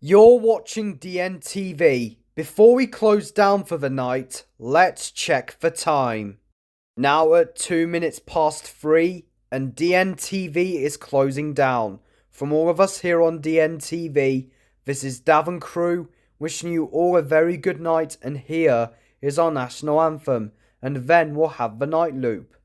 You're watching DNTV. Before we close down for the night, let's check the time. Now at 2 minutes past 3, and DNTV is closing down. From all of us here on DNTV, this is Davin Crew wishing you all a very good night, and here is our national anthem, and then we'll have the night loop.